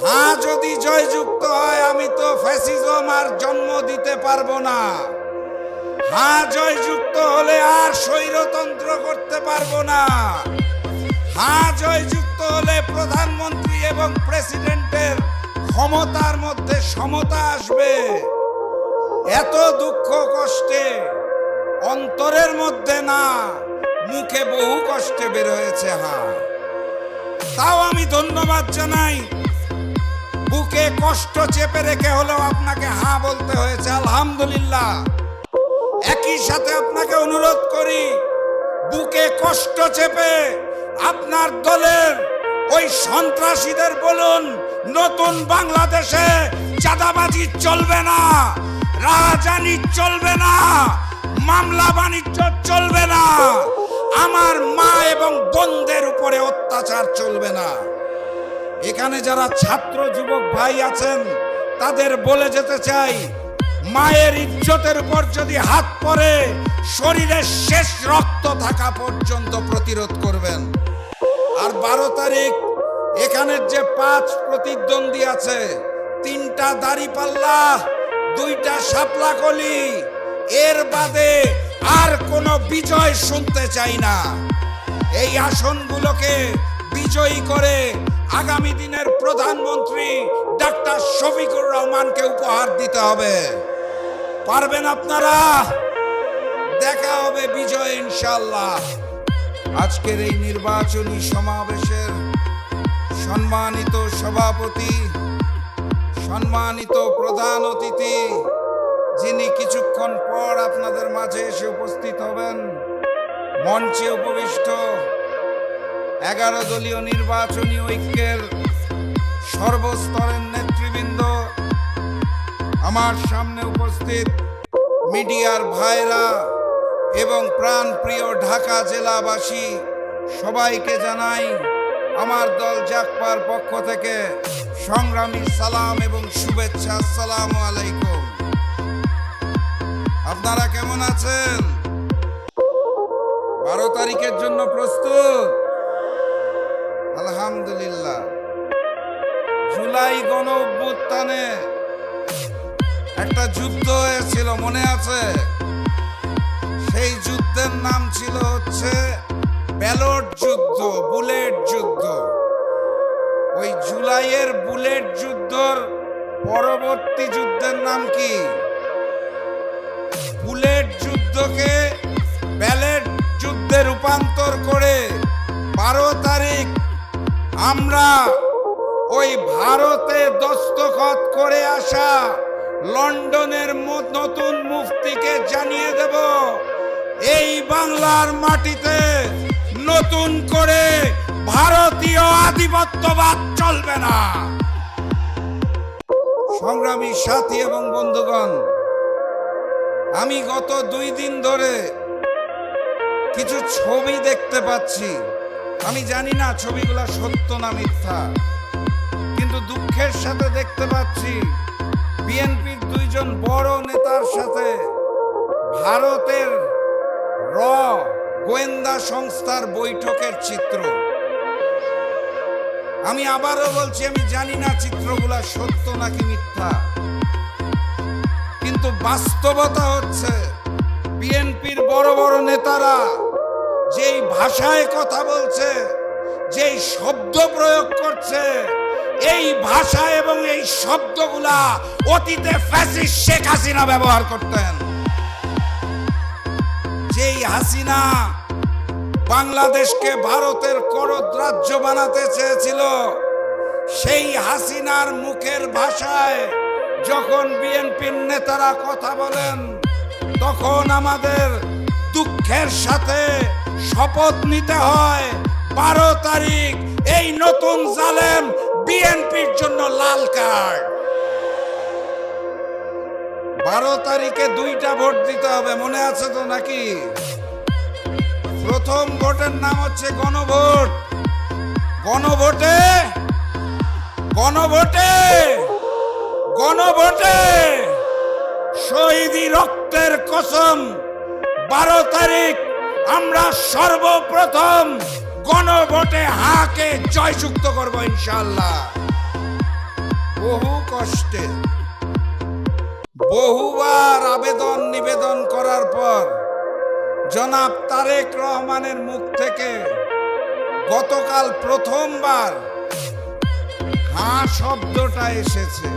হ্যাঁ যদি জয়যুক্ত হয় আমি তো ফ্যাসিজম আর জন্ম দিতে পারবো না। হ্যাঁ জয়যুক্ত হলে আর স্বৈরতন্ত্র করতে পারবো না। হ্যাঁ জয়যুক্ত হলে প্রধানমন্ত্রী এবং প্রেসিডেন্টের ক্ষমতার মধ্যে সমতা আসবে। এত দুঃখ কষ্টে অন্তরের মধ্যে না, মুখে বহু কষ্টে বের হয়েছে হ্যাঁ। তাও আমি ধন্যবাদ জানাই, বুকে কষ্ট চেপে রেখে হলেও আপনাকে হ্যাঁ বলতে হয়েছে, আলহামদুলিল্লাহ। একই সাথে আপনাকে অনুরোধ করি, বুকে কষ্ট চেপে আপনার দলের ওই সন্ত্রাসীদের বলুন, নতুন বাংলাদেশে চাঁদাবাজি চলবে না, রাজধানী চলবে না, মামলা বাণিজ্য চলবে না, আমার মা এবং বোনদের উপরে অত্যাচার চলবে না। এখানে যারা ছাত্র যুবক ভাই আছেন তাদের বলে যেতে চাই, মায়ের ইজ্জতের উপর যদি হাত পড়ে শরীরের শেষ রক্ত থাকা পর্যন্ত প্রতিরোধ করবেন। আর 12 তারিখ এখানের যে 5 প্রতিদ্বন্দ্বী আছে, 3টা দাড়িপাল্লা, 2টা শাপলা কলি, এর বাদে আর কোনো বিজয় শুনতে চাই না। এই আসনগুলোকে বিজয়ী করে আগামী দিনের প্রধানমন্ত্রী ডাক্তার শফিকুর রহমানকে উপহার দিতে হবে। পারবেন আপনারা? দেখা হবে বিজয় ইনশাআল্লাহ। আজকের এই নির্বাচনী সমাবেশের সম্মানিত সভাপতি, সম্মানিত প্রধান অতিথি, যিনি কিছুক্ষণ পর আপনাদের মাঝে এসে উপস্থিত হবেন, মঞ্চে উপবিষ্ট 11 দলীয় নির্বাচনী ঐক্যের সর্বস্তরের নেতৃবৃন্দ, আমার সামনে উপস্থিত মিডিয়ার ভাইরা এবং প্রাণপ্রিয় ঢাকা জেলাবাসী, সবাইকে জানাই আমার দল জাগপার পক্ষ থেকে সংগ্রামী সালাম এবং শুভেচ্ছা। আসসালামু আলাইকুম। আপনারা কেমন আছেন? 12 তারিখের জন্য প্রস্তুত? আলহামদুলিল্লাহ। জুলাই গণ অভ্যুত্থানে একটা যুদ্ধ হয়েছিল, মনে আছে? সেই যুদ্ধের নাম ছিল হচ্ছে ব্যালট যুদ্ধ, বুলেট যুদ্ধ। ওই জুলাইয়ের বুলেট যুদ্ধর পরবর্তী যুদ্ধের নাম কি? বুলেট যুদ্ধকে ব্যালট যুদ্ধে রূপান্তর করে 12 তারিখ আমরা ওই ভারতে দস্তখত করে আসা লন্ডনের নতুন মুফতিকে জানিয়ে দেব, এই বাংলার মাটিতে নতুন করে ভারতীয় আধিপত্যবাদ চলবে না। সংগ্রামী সাথী এবং বন্ধুগণ, আমি গত 2 দিন ধরে কিছু ছবি দেখতে পাচ্ছি। আমি জানি না ছবিগুলো সত্য না মিথ্যা, কিন্তু দুঃখের সাথে দেখতে পাচ্ছি বিএনপির 2 জন বড় নেতার সাথে ভারতের গোয়েন্দা সংস্থার বৈঠকের চিত্র। আমি আবারও বলছি, আমি জানি না চিত্রগুলা সত্য নাকি মিথ্যা, কিন্তু বাস্তবতা হচ্ছে বিএনপির বড় বড় নেতারা যেই ভাষায় কথা বলছে, যেই শব্দ প্রয়োগ করছে, এই ভাষা এবং এই শব্দগুলা অতীতে ফ্যাসিস্ট শেখ হাসিনা ব্যবহার করতেন। যেই হাসিনা বাংলাদেশকে ভারতের করদ রাজ্য বানাতে চেয়েছিল, সেই হাসিনার মুখের ভাষায় যখন বিএনপির নেতারা কথা বলেন, তখন আমাদের দুঃখের সাথে শপথ নিতে হয় 12 তারিখ এই নতুন জালেম বিএনপির জন্য লাল কার্ড। 12 তারিখে 2টা ভোট দিতে হবে, মনে আছে তো নাকি? প্রথম ভোটের নাম হচ্ছে গণভোট। গণভোটে গণভোটে গণভোটে শহীদি রক্তের কসম 12 তারিখ আমরা সর্বপ্রথম গণভোটে হাকে জয়যুক্ত করব ইনশাআল্লাহ। বহু কষ্টে বহুবার আবেদন নিবেদন করার পর জনাব তারেক রহমানের মুখ থেকে গতকাল প্রথমবার হ্যাঁ শব্দটা এসেছে।